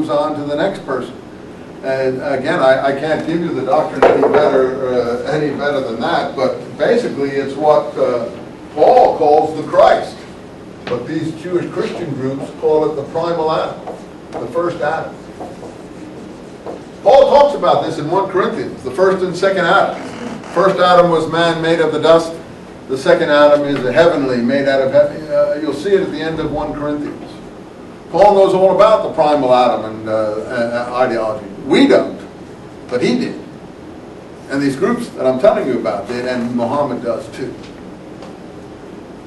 moves on to the next person. And again, I can't give you the doctrine any better than that, but basically it's what Paul calls the Christ. But these Jewish Christian groups call it the primal Adam, the first Adam. Paul talks about this in 1 Corinthians, the first and second Adam. First Adam was man made of the dust. The second Adam is a heavenly, made out of heaven. You'll see it at the end of 1 Corinthians. Paul knows all about the primal Adam and ideology. We don't, but he did. And these groups that I'm telling you about did, and Muhammad does too.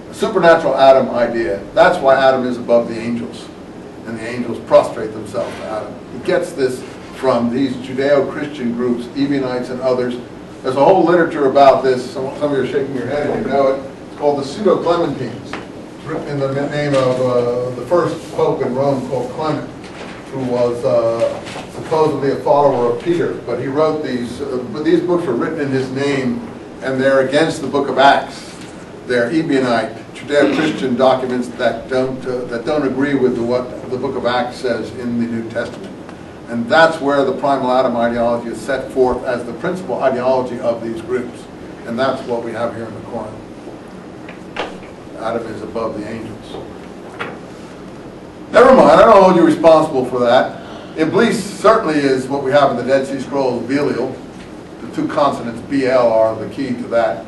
The supernatural Adam idea, that's why Adam is above the angels. And the angels prostrate themselves to Adam. He gets this from these Judeo-Christian groups, Ebionites and others. There's a whole literature about this. Some of you are shaking your head and you know it. It's called the Pseudo-Clementines. It's written in the name of the first pope in Rome called Clement, who was supposedly a follower of Peter. But he wrote these books were written in his name, and they're against the book of Acts. They're Ebionite, Judeo-Christian documents that don't agree with what the book of Acts says in the New Testament. And that's where the primal Adam ideology is set forth as the principal ideology of these groups. And that's what we have here in the Quran. Adam is above the angels. Never mind, I don't hold you responsible for that. Iblis certainly is what we have in the Dead Sea Scrolls, Belial. The two consonants, BL, are the key to that.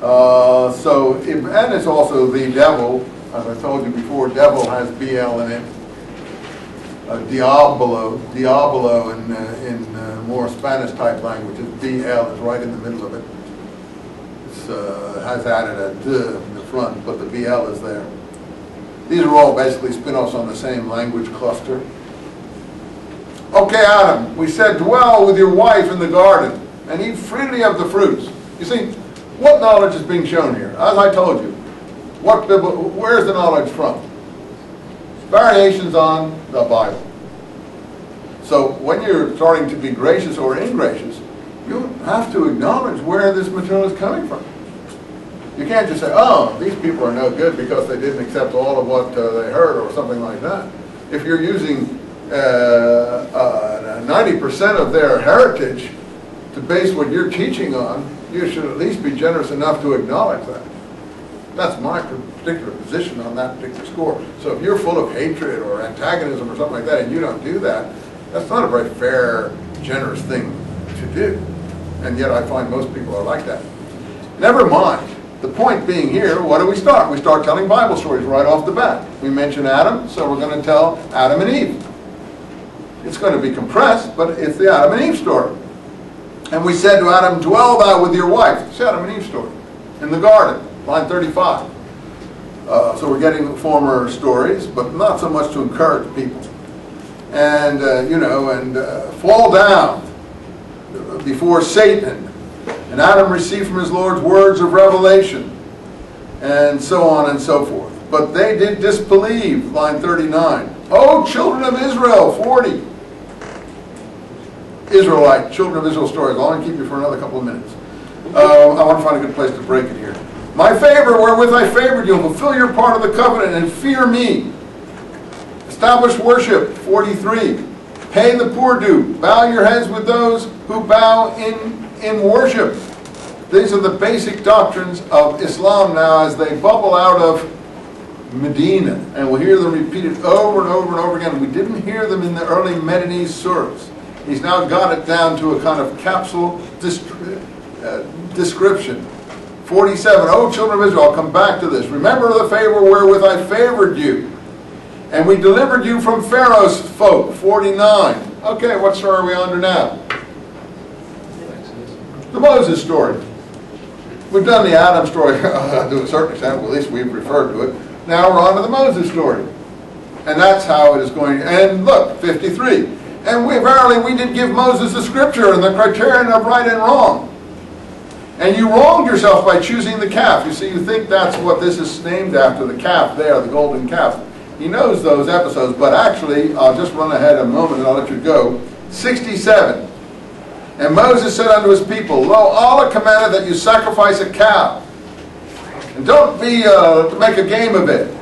And it's also the devil. As I told you before, devil has BL in it. Diablo in more Spanish type languages, BL is right in the middle of it. It has added a D in the front, but the BL is there. These are all basically spin-offs on the same language cluster. Okay, Adam, we said dwell with your wife in the garden and eat freely of the fruits. You see, what knowledge is being shown here? As I told you, where's the knowledge from? Variations on the Bible. So when you're starting to be gracious or ingracious, you have to acknowledge where this material is coming from. You can't just say, oh, these people are no good because they didn't accept all of what they heard or something like that. If you're using 90% of their heritage to base what you're teaching on, you should at least be generous enough to acknowledge that. That's my particular position on that particular score. So if you're full of hatred or antagonism or something like that and you don't do that, that's not a very fair, generous thing to do. And yet I find most people are like that. Never mind. The point being here, what do we start? We start telling Bible stories right off the bat. We mention Adam, so we're going to tell Adam and Eve. It's going to be compressed, but it's the Adam and Eve story. And we said to Adam, dwell thou with your wife. It's the Adam and Eve story. In the garden, line 35. So we're getting former stories, but not so much to encourage people. And, fall down before Satan. And Adam received from his Lord's words of revelation. And so on and so forth. But they did disbelieve, line 39. O children of Israel, 40. Israelite, children of Israel stories. I'll only keep you for another couple of minutes. I want to find a good place to break it here. My favor wherewith I favored you, fulfill your part of the covenant and fear me. Establish worship, 43. Pay the poor due. Bow your heads with those who bow in worship. These are the basic doctrines of Islam now as they bubble out of Medina. And we'll hear them repeated over and over and over again. We didn't hear them in the early Medinese surahs. He's now got it down to a kind of capsule description. 47, O children of Israel, I'll come back to this. Remember the favor wherewith I favored you. And we delivered you from Pharaoh's folk. 49. Okay, what story are we under now? The Moses story. We've done the Adam story to a certain extent, well, at least we've referred to it. Now we're on to the Moses story. And that's how it is going. And look, 53. And verily we did give Moses the scripture and the criterion of right and wrong. And you wronged yourself by choosing the calf. You see, you think that's what this is named after, the calf there, the golden calf. He knows those episodes, but actually, I'll just run ahead a moment and I'll let you go. 67. And Moses said unto his people, Lo, Allah commanded that you sacrifice a cow. And don't be to make a game of it.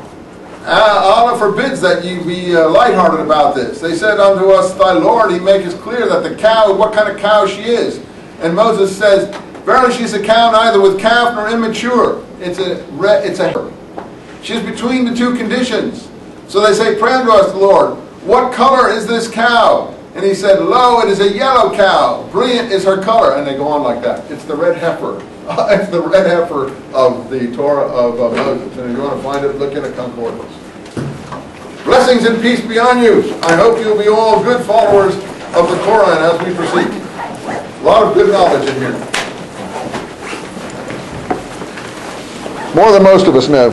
Allah forbids that you be lighthearted about this. They said unto us, thy Lord, he maketh clear that the cow, what kind of cow she is. And Moses says, verily she's a cow neither with calf nor immature. It's a she's between the two conditions. So they say, pray unto us, Lord, what color is this cow? And he said, lo, it is a yellow cow. Brilliant is her color. And they go on like that. It's the red heifer. It's the red heifer of the Torah of Moses. And if you want to find it, look in a concordance. Blessings and peace be on you. I hope you'll be all good followers of the Quran as we proceed. A lot of good knowledge in here. More than most of us know.